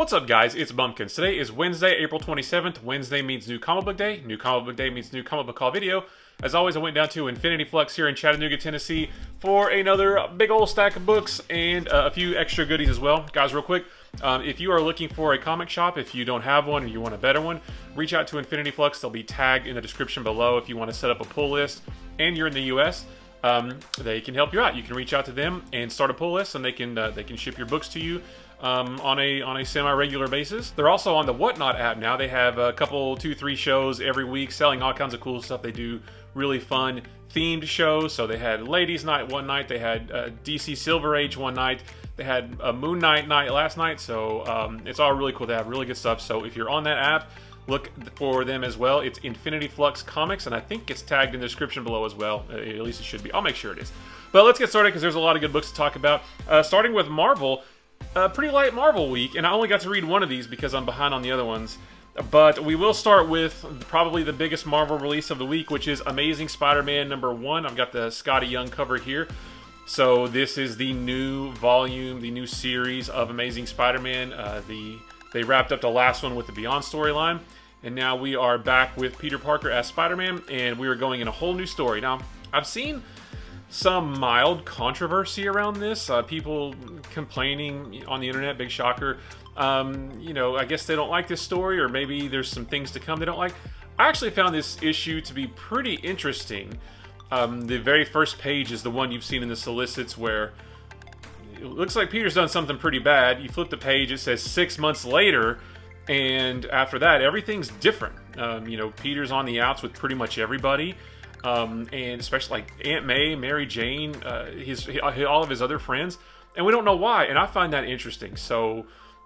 What's up, guys? It's Bumpkins. Today is Wednesday, April 27th. Wednesday means New Comic Book Day. New Comic Book Day means New Comic Book Call video. As always, I went down to Infinity Flux here in Chattanooga, Tennessee for another big old stack of books and a few extra goodies as well. Guys, real quick, if you are looking for a comic shop, if you don't have one or you want a better one, reach out to Infinity Flux. They'll be tagged in the description below if you want to set up a pull list and you're in the U.S. They can help you out. You can reach out to them and start a pull list, and they can ship your books to you on a semi-regular basis. They're also on the Whatnot app now. They have a couple, 2-3 shows every week selling all kinds of cool stuff. They do really fun themed shows. So they had Ladies Night one night. They had DC Silver Age one night. They had a Moon Knight night last night. So it's all really cool. They have really good stuff. So if you're on that app, look for them as well. It's Infinity Flux Comics, and I think it's tagged in the description below as well. At least it should be. I'll make sure it is. But let's get started because there's a lot of good books to talk about. Starting with Marvel. Pretty light Marvel week, and I only got to read one of these because I'm behind on the other ones. But we will start with probably the biggest Marvel release of the week, which is Amazing Spider-Man #1. I've got the Scotty Young cover here. So this is the new volume, the new series of Amazing Spider-Man. They wrapped up the last one with the Beyond storyline, and now we are back with Peter Parker as Spider-Man, and we are going in a whole new story. Now, I've seen some mild controversy around this. People complaining on the internet, big shocker. I guess they don't like this story, or maybe there's some things to come they don't like. I actually found this issue to be pretty interesting. The very first page is the one you've seen in the solicits where it looks like Peter's done something pretty bad. You flip the page, it says 6 months later, and after that, everything's different. Peter's on the outs with pretty much everybody. And especially like Aunt May, Mary Jane, all of his other friends, and we don't know why. And I find that interesting. So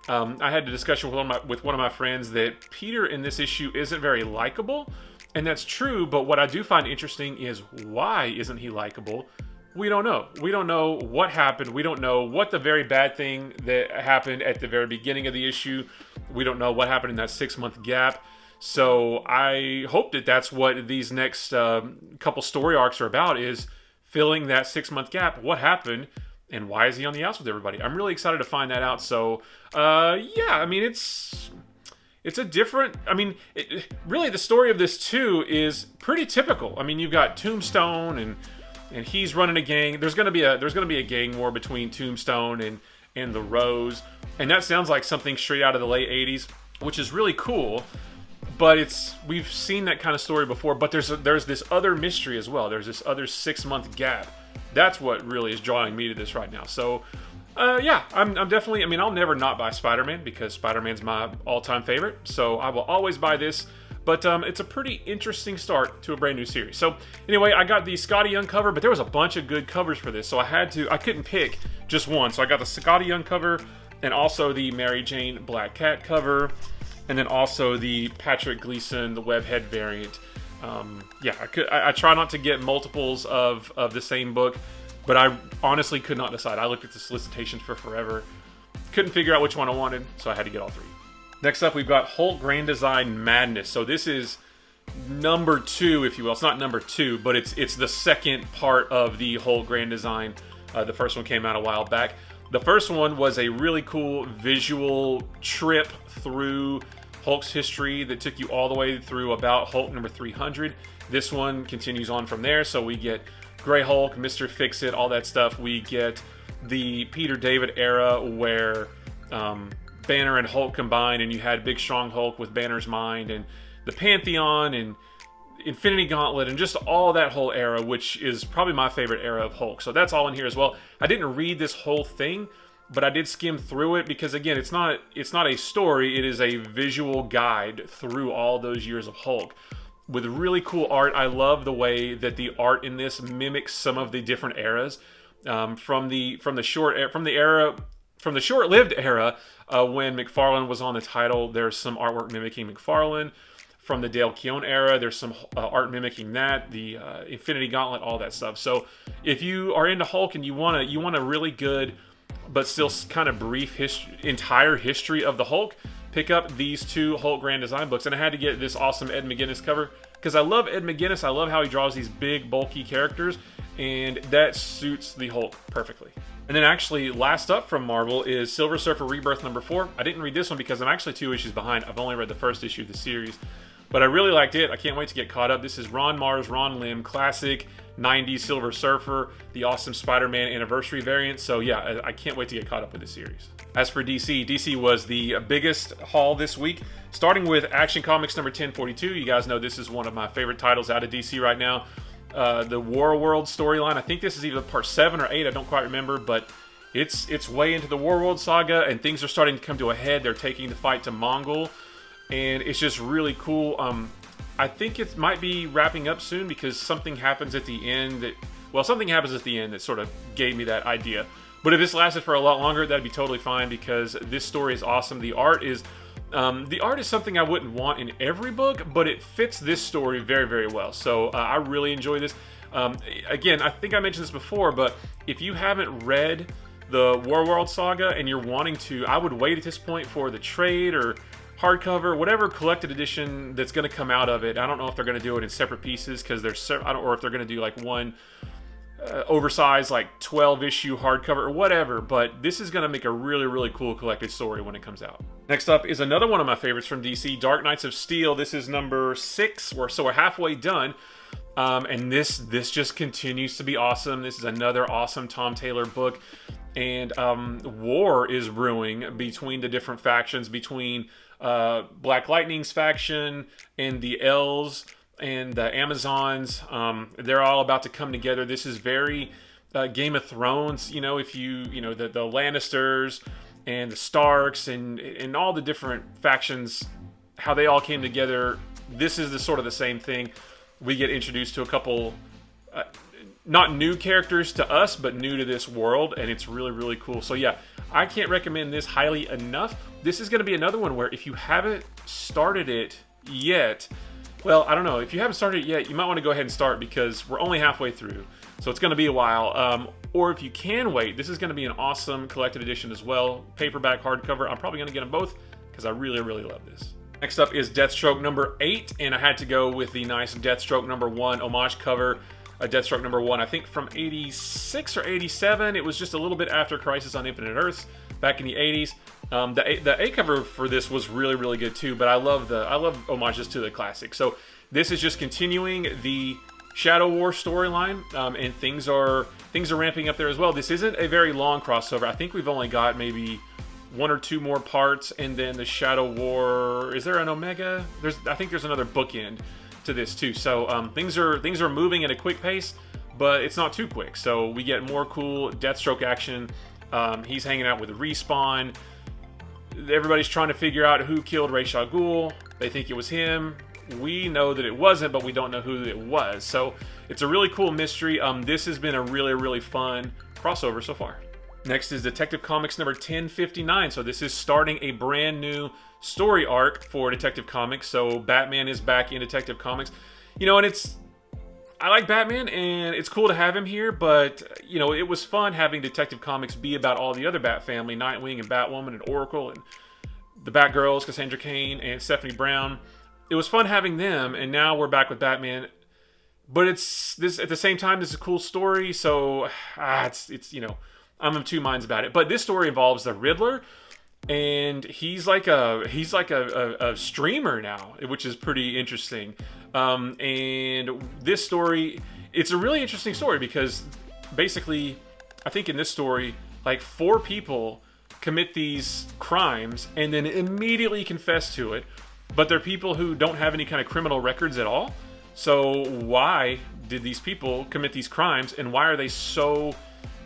I had a discussion with one of my friends that Peter in this issue isn't very likable, and that's true. But what I do find interesting is why isn't he likable? We don't know. We don't know what happened. We don't know what the very bad thing that happened at the very beginning of the issue. We don't know what happened in that 6-month gap. So I hope that that's what these next couple story arcs are about, is filling that 6-month gap. What happened and why is he on the outs with everybody? I'm really excited to find that out. So yeah, I mean, it's a different, really the story of this too is pretty typical. I mean, you've got Tombstone and he's running a gang. There's going to be a gang war between Tombstone and the Rose. And that sounds like something straight out of the late 80s, which is really cool. But we've seen that kind of story before, but there's this other mystery as well. There's this other 6-month gap. That's what really is drawing me to this right now. So, yeah, I'm definitely, I'll never not buy Spider-Man because Spider-Man's my all-time favorite. So I will always buy this. But it's a pretty interesting start to a brand new series. So anyway, I got the Scotty Young cover, but there was a bunch of good covers for this. So I couldn't pick just one. So I got the Scotty Young cover and also the Mary Jane Black Cat cover. And then also the Patrick Gleason, the Webhead variant. Yeah, I try not to get multiples of the same book, but I honestly could not decide. I looked at the solicitations for forever. Couldn't figure out which one I wanted, so I had to get all three. Next up, we've got Hulk Grand Design Madness. So this is #2, if you will. It's not #2, but it's the second part of the Hulk Grand Design. The first one came out a while back. The first one was a really cool visual trip through Hulk's history that took you all the way through about Hulk number 300. This one continues on from there, so we get Grey Hulk, Mr. Fix-It, all that stuff. We get the Peter David era where Banner and Hulk combined, and you had Big Strong Hulk with Banner's mind, and the Pantheon, and Infinity Gauntlet, and just all that whole era, which is probably my favorite era of Hulk. So that's all in here as well. I didn't read this whole thing, but I did skim through it because, again, it's not a story. It is a visual guide through all those years of Hulk with really cool art. I love the way that the art in this mimics some of the different eras from the short-lived era when McFarlane was on the title. There's some artwork mimicking McFarlane. From the Dale Keown era, there's some art mimicking that, the Infinity Gauntlet, all that stuff. So if you are into Hulk and you want a really good but still kind of brief entire history of the Hulk, pick up these two Hulk Grand Design books. And I had to get this awesome Ed McGuinness cover because I love Ed McGuinness. I love how he draws these big, bulky characters, and that suits the Hulk perfectly. And then actually, last up from Marvel is Silver Surfer Rebirth #4. I didn't read this one because I'm actually 2 issues behind. I've only read the first issue of the series. But I really liked it. I can't wait to get caught up. This is Ron Mars, Ron Lim, classic 90s Silver Surfer, the awesome Spider-Man anniversary variant. So yeah, I can't wait to get caught up with this series. As for DC, DC was the biggest haul this week, starting with Action Comics #1042. You guys know this is one of my favorite titles out of DC right now. The War World storyline. I think this is either part 7 or 8. I don't quite remember, but it's way into the War World saga, and things are starting to come to a head. They're taking the fight to Mongol, and it's just really cool. I think it might be wrapping up soon because something happens at the end that sort of gave me that idea. But if this lasted for a lot longer, that'd be totally fine because this story is awesome. The art is something I wouldn't want in every book, but it fits this story very, very well. So I really enjoy this. Again, I think I mentioned this before, but if you haven't read the War World saga and you're wanting to, I would wait at this point for the trade or hardcover, whatever collected edition that's going to come out of it. I don't know if they're going to do it in separate pieces because or if they're going to do like one oversized like 12-issue hardcover or whatever, but this is going to make a really, really cool collected story when it comes out. Next up is another one of my favorites from DC, Dark Knights of Steel. This is #6, so we're halfway done, and this just continues to be awesome. This is another awesome Tom Taylor book, and war is brewing between the different factions, between Black Lightning's faction and the Elves and the Amazons. They're all about to come together. This is very Game of Thrones. You know, if the Lannisters and the Starks and all the different factions, how they all came together. This is sort of the same thing. We get introduced to a couple, not new characters to us, but new to this world, and it's really, really cool. So yeah, I can't recommend this highly enough. This is going to be another one where if you haven't started it yet, well, I don't know. If you haven't started it yet, you might want to go ahead and start because we're only halfway through. So it's going to be a while. Or if you can wait, this is going to be an awesome collected edition as well. Paperback, hardcover. I'm probably going to get them both because I really, really love this. Next up is Deathstroke #8, and I had to go with the nice Deathstroke #1 homage cover. Deathstroke #1, I think from 86 or 87. It was just a little bit after Crisis on Infinite Earths back in the 80s. The A cover for this was really, really good too, but I love homages to the classic. So this is just continuing the Shadow War storyline, and things are ramping up there as well. This isn't a very long crossover. I think we've only got maybe 1 or 2 more parts, and then the Shadow War. Is there an Omega? I think there's another bookend to this too. So things are moving at a quick pace, but it's not too quick. So we get more cool Deathstroke action. He's hanging out with Respawn. Everybody's trying to figure out who killed Ra's al Ghul. They think it was him. We know that it wasn't, but we don't know who it was. So it's a really cool mystery. This has been a really, really fun crossover so far. Next is Detective Comics #1059. So this is starting a brand new story arc for Detective Comics. So Batman is back in Detective Comics. You know, and I like Batman, and it's cool to have him here, but, you know, it was fun having Detective Comics be about all the other Bat family, Nightwing and Batwoman and Oracle and the Batgirls, Cassandra Cain and Stephanie Brown. It was fun having them, and now we're back with Batman. But it's at the same time, this is a cool story, so it's you know, I'm of two minds about it. But this story involves the Riddler, and he's like a streamer now, which is pretty interesting. And this story, it's a really interesting story because basically, I think in this story, like 4 people commit these crimes and then immediately confess to it, but they're people who don't have any kind of criminal records at all. So why did these people commit these crimes, and why are they so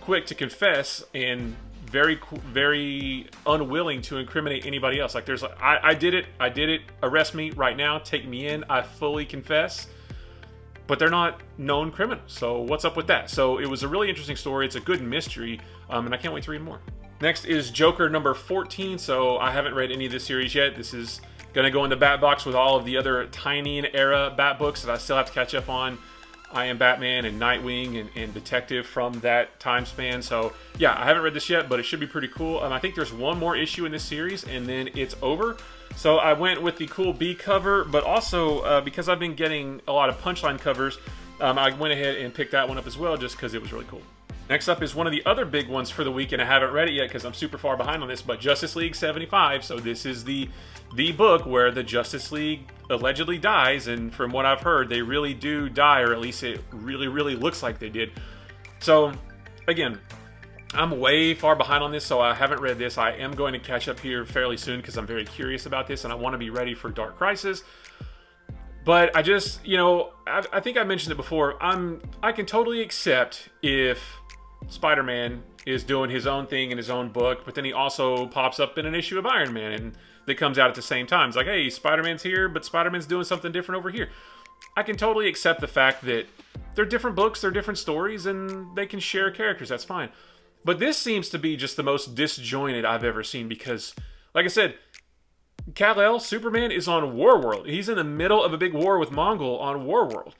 quick to confess and very unwilling to incriminate anybody else? Like, there's like, I did it, arrest me right now, take me in, I fully confess. But they're not known criminals, so what's up with that? So it was a really interesting story. It's a good mystery, and I can't wait to read more. Next is Joker #14. So I haven't read any of this series yet. This is gonna go in the Bat Box with all of the other Tynion era Bat books that I still have to catch up on. I Am Batman and Nightwing and Detective from that time span. So yeah, I haven't read this yet, but it should be pretty cool. I think there's one more issue in this series and then it's over. So I went with the cool B cover, but also because I've been getting a lot of Punchline covers, I went ahead and picked that one up as well just because it was really cool. Next up is one of the other big ones for the week, and I haven't read it yet because I'm super far behind on this, but Justice League 75. So this is the book where the Justice League allegedly dies, and from what I've heard, they really do die, or at least it really, really looks like they did. So, again, I'm way far behind on this, so I haven't read this. I am going to catch up here fairly soon because I'm very curious about this, and I want to be ready for Dark Crisis. But I just, I think I mentioned it before. I can totally accept if Spider-Man is doing his own thing in his own book, but then he also pops up in an issue of Iron Man, and that comes out at the same time. It's like, hey, Spider-Man's here, but Spider-Man's doing something different over here. I can totally accept the fact that they're different books, they're different stories, and they can share characters. That's fine. But this seems to be just the most disjointed I've ever seen because, like I said, Kal-El, Superman, is on Warworld. He's in the middle of a big war with Mongol on Warworld.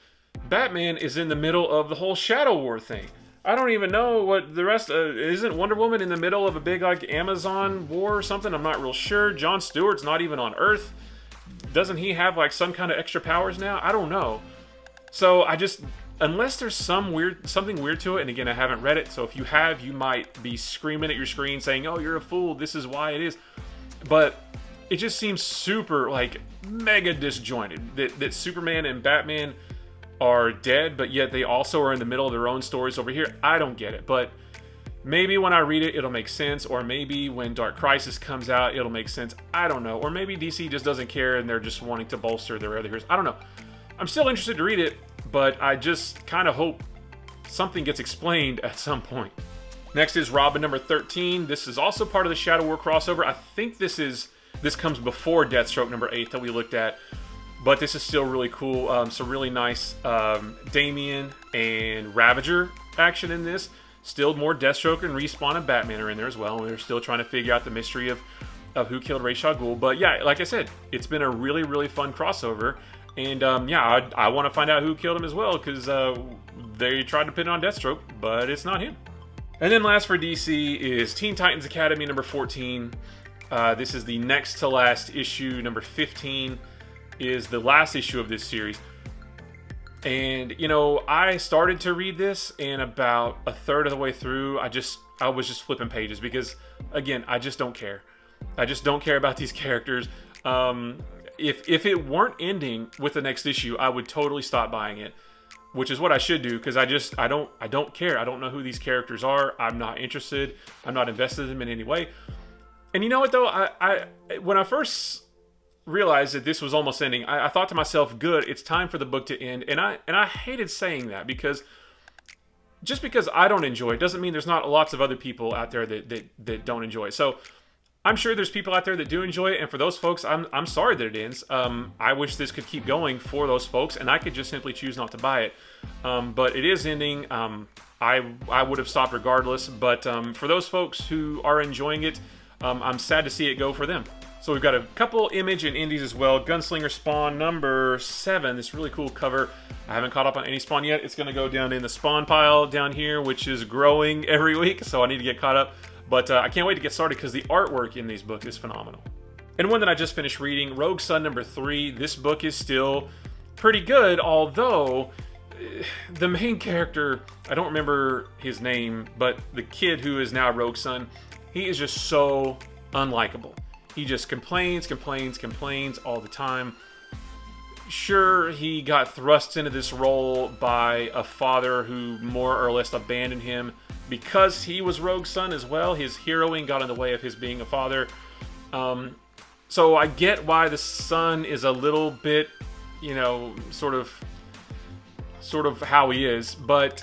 Batman is in the middle of the whole Shadow War thing. I don't even know what the rest... isn't Wonder Woman in the middle of a big, Amazon war or something? I'm not real sure. Jon Stewart's not even on Earth. Doesn't he have, some kind of extra powers now? I don't know. So, unless there's something weird to it, and again, I haven't read it, so if you have, you might be screaming at your screen saying, oh, you're a fool, this is why it is. But it just seems super, mega disjointed. That Superman and Batman are dead, but yet they also are in the middle of their own stories over here. I don't get it, but maybe when I read it, it'll make sense, or maybe when Dark Crisis comes out, it'll make sense. I don't know. Or maybe DC just doesn't care and they're just wanting to bolster their other heroes. I don't know. I'm still interested to read it, but I just kind of hope something gets explained at some point. Next is Robin number 13. This is also part of the Shadow War crossover. I think this comes before Deathstroke number 8 that we looked at. But this is still really cool. Some really nice Damian and Ravager action in this. Still more Deathstroke and Respawn and Batman are in there as well. And they're still trying to figure out the mystery of who killed Ra's al Ghul. But yeah, like I said, it's been a really, really fun crossover. And I want to find out who killed him as well, because they tried to pin it on Deathstroke, but it's not him. And then last for DC is Teen Titans Academy number 14. This is the next to last issue. Number 15 is the last issue of this series. And, I started to read this, and about a third of the way through, I was just flipping pages because, again, I just don't care. I just don't care about these characters. If it weren't ending with the next issue, I would totally stop buying it, which is what I should do, because I don't care. I don't know who these characters are. I'm not interested. I'm not invested in them in any way. And you know what, though? I when I first realized that this was almost ending, I thought to myself, good, it's time for the book to end. And I hated saying that, because just because I don't enjoy it doesn't mean there's not lots of other people out there that don't enjoy it. So I'm sure there's people out there that do enjoy it, and for those folks, I'm sorry that it ends. I wish this could keep going for those folks, and I could just simply choose not to buy it. But it is ending. I would have stopped regardless, but for those folks who are enjoying it, I'm sad to see it go for them. So we've got a couple Image and indies as well. Gunslinger Spawn number 7. This really cool cover. I haven't caught up on any Spawn yet. It's going to go down in the Spawn pile down here, which is growing every week, so I need to get caught up. But I can't wait to get started because the artwork in these books is phenomenal. And one that I just finished reading, Rogue Sun number 3. This book is still pretty good, although the main character, I don't remember his name, but the kid who is now Rogue Sun, he is just so unlikable. He just complains all the time. Sure, he got thrust into this role by a father who more or less abandoned him because he was Rogue Sun as well. His heroing got in the way of his being a father. So I get why the son is a little bit, sort of how he is, but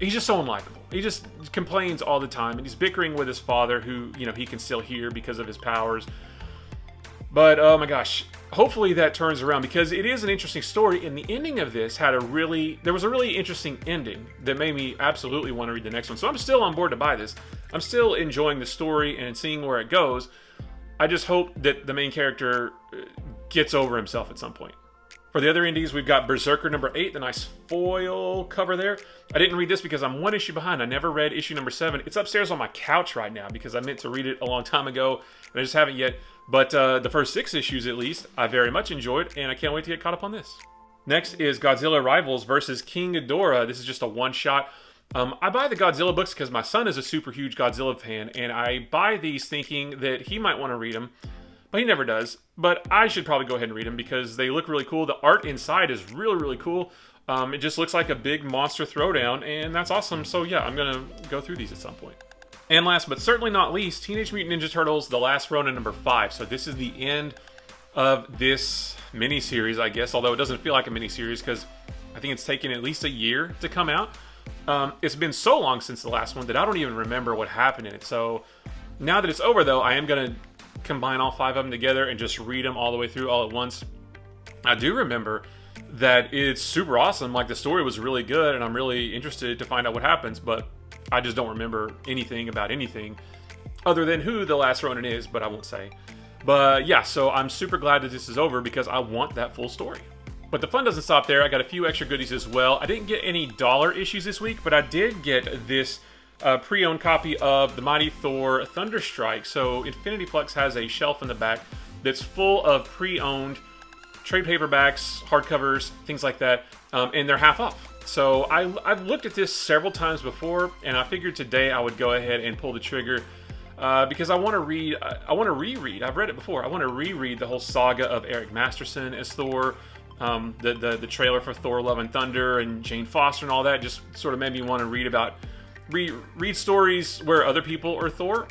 he's just so unlikable. He just complains all the time, and he's bickering with his father, who, he can still hear because of his powers. But, oh my gosh, hopefully that turns around, because it is an interesting story, and the ending of this there was a really interesting ending that made me absolutely want to read the next one. So I'm still on board to buy this. I'm still enjoying the story and seeing where it goes. I just hope that the main character gets over himself at some point. For the other indies, we've got Berserker number 8, the nice foil cover there. I didn't read this because I'm one issue behind. I never read issue number 7. It's upstairs on my couch right now because I meant to read it a long time ago, and I just haven't yet. But the first 6 issues, at least, I very much enjoyed, and I can't wait to get caught up on this. Next is Godzilla Rivals versus King Ghidorah. This is just a one-shot. I buy the Godzilla books because my son is a super huge Godzilla fan, and I buy these thinking that he might want to read them, but he never does. But I should probably go ahead and read them because they look really cool. The art inside is really, really cool. It just looks like a big monster throwdown, and that's awesome. So yeah, I'm going to go through these at some point. And last but certainly not least, Teenage Mutant Ninja Turtles: The Last Ronin number 5. So this is the end of this mini-series, I guess, although it doesn't feel like a mini-series because I think it's taken at least a year to come out. It's been so long since the last one that I don't even remember what happened in it. So now that it's over, though, I am going to combine all 5 of them together and just read them all the way through all at once. I do remember that it's super awesome. Like, the story was really good, and I'm really interested to find out what happens, but I just don't remember anything about anything other than who the last Ronin is, but I won't say. But yeah, so I'm super glad that this is over because I want that full story. But the fun doesn't stop there. I got a few extra goodies as well. I didn't get any dollar issues this week, but I did get this pre-owned copy of the Mighty Thor Thunderstrike. So Infinity Flux has a shelf in the back that's full of pre-owned trade paperbacks, hardcovers, things like that, and they're half off. So I've looked at this several times before, and I figured today I would go ahead and pull the trigger because I want to read. I want to reread. I've read it before. I want to reread the whole saga of Eric Masterson as Thor. The trailer for Thor: Love and Thunder and Jane Foster and all that just sort of made me want to read stories where other people are Thor,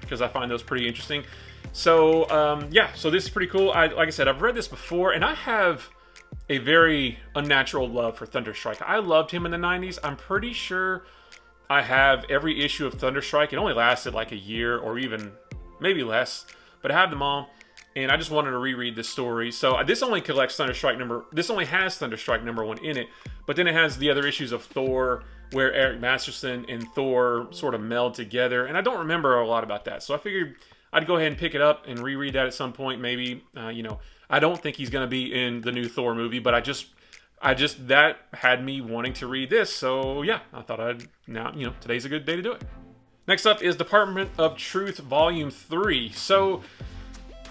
because I find those pretty interesting. So yeah, so this is pretty cool. Like I said, I've read this before, and I have a very unnatural love for Thunderstrike. I loved him in the 90s. I'm pretty sure I have every issue of Thunderstrike. It only lasted like a year or even maybe less, but I have them all. And I just wanted to reread this story. So this only collects This only has Thunderstrike number 1 in it, but then it has the other issues of Thor where Eric Masterson and Thor sort of meld together. And I don't remember a lot about that, so I figured I'd go ahead and pick it up and reread that at some point. Maybe I don't think he's going to be in the new Thor movie, but I just that had me wanting to read this. So yeah, I thought today's a good day to do it. Next up is Department of Truth Volume 3. So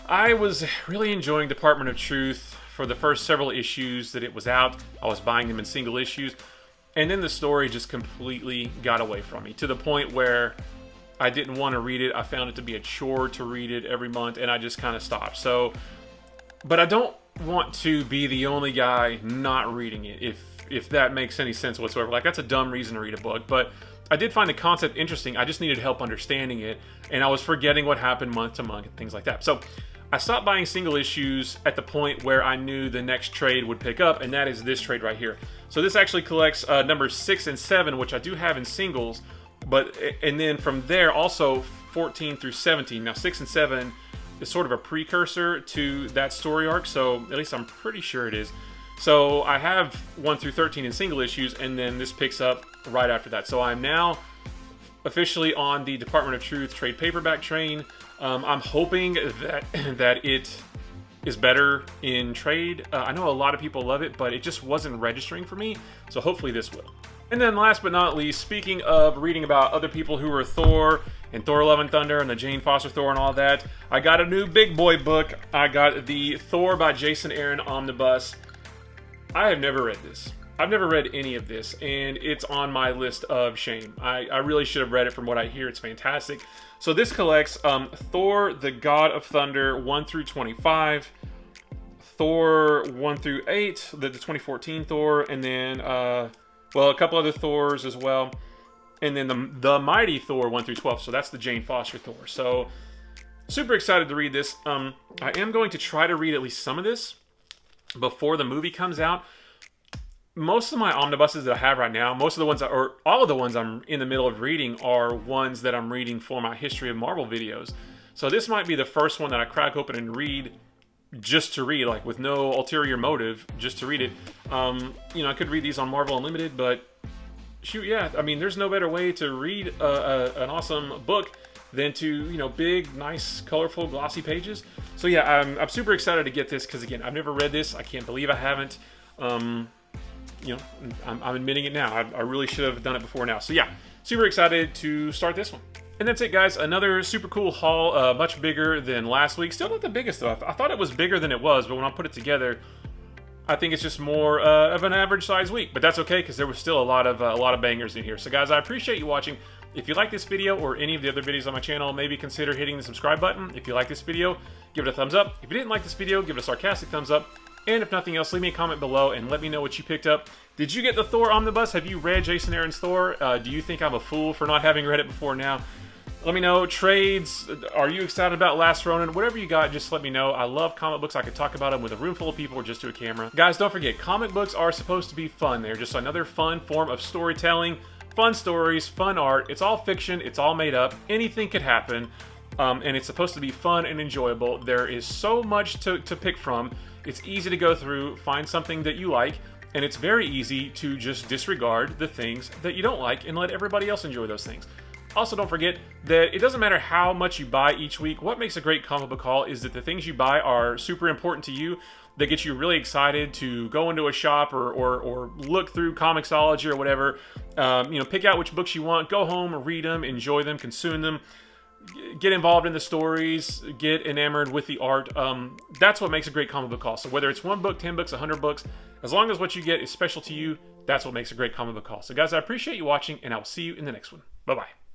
I was really enjoying Department of Truth for the first several issues that it was out. I was buying them in single issues. And then the story just completely got away from me to the point where I didn't want to read it. I found it to be a chore to read it every month, and I just kind of stopped. So, but I don't want to be the only guy not reading it, if that makes any sense whatsoever. Like, that's a dumb reason to read a book, but I did find the concept interesting. I just needed help understanding it, and I was forgetting what happened month to month and things like that. So I stopped buying single issues at the point where I knew the next trade would pick up, and that is this trade right here. So this actually collects numbers 6 and 7, which I do have in singles, and then from there also 14 through 17. Now 6 and 7 is sort of a precursor to that story arc, so at least I'm pretty sure it is. So I have 1 through 13 in single issues, and then this picks up right after that. So I'm now officially on the Department of Truth trade paperback train. I'm hoping that it is better in trade. I know a lot of people love it, but it just wasn't registering for me, so hopefully this will. And then last but not least, speaking of reading about other people who are Thor and Thor: Love and Thunder and the Jane Foster Thor and all that, I got a new big boy book. I got the Thor by Jason Aaron Omnibus. I have never read this. I've never read any of this, and it's on my list of shame. I really should have read it. From what I hear, it's fantastic. So this collects Thor, the God of Thunder, 1 through 25, Thor 1 through 8, the 2014 Thor, and then, a couple other Thors as well, and then the Mighty Thor 1 through 12. So that's the Jane Foster Thor. So super excited to read this. I am going to try to read at least some of this before the movie comes out. Most of my omnibuses that I have right now, most of the ones, or all of the ones I'm in the middle of reading, are ones that I'm reading for my History of Marvel videos. So this might be the first one that I crack open and read just to read, like with no ulterior motive, just to read it. I could read these on Marvel Unlimited, but shoot, yeah, I mean, there's no better way to read an awesome book than to, big, nice, colorful, glossy pages. So yeah, I'm super excited to get this because, again, I've never read this. I can't believe I haven't. I'm admitting it now. I really should have done it before now. So yeah, super excited to start this one. And that's it, guys. Another super cool haul, much bigger than last week. Still not the biggest, though. I thought it was bigger than it was, but when I put it together, I think it's just more of an average size week, but that's okay because there was still a lot of bangers in here. So guys, I appreciate you watching. If you like this video or any of the other videos on my channel, maybe consider hitting the subscribe button. If you like this video, give it a thumbs up. If you didn't like this video, give it a sarcastic thumbs up. And if nothing else, leave me a comment below and let me know what you picked up. Did you get the Thor Omnibus? Have you read Jason Aaron's Thor? Do you think I'm a fool for not having read it before now? Let me know. Trades, are you excited about Last Ronin? Whatever you got, just let me know. I love comic books. I could talk about them with a room full of people or just to a camera. Guys, don't forget, comic books are supposed to be fun. They're just another fun form of storytelling. Fun stories, fun art. It's all fiction. It's all made up. Anything could happen. And it's supposed to be fun and enjoyable. There is so much to pick from. It's easy to go through, find something that you like, and it's very easy to just disregard the things that you don't like and let everybody else enjoy those things. Also, don't forget that it doesn't matter how much you buy each week. What makes a great comic book haul is that the things you buy are super important to you. They get you really excited to go into a shop or look through Comixology or whatever. You know, pick out which books you want, go home, read them, enjoy them, consume them. Get involved in the stories, get enamored with the art. That's what makes a great comic book haul. So whether it's 1 book, 10 books, 100 books, as long as what you get is special to you, that's what makes a great comic book haul. So guys, I appreciate you watching, and I will see you in the next one. Bye-bye.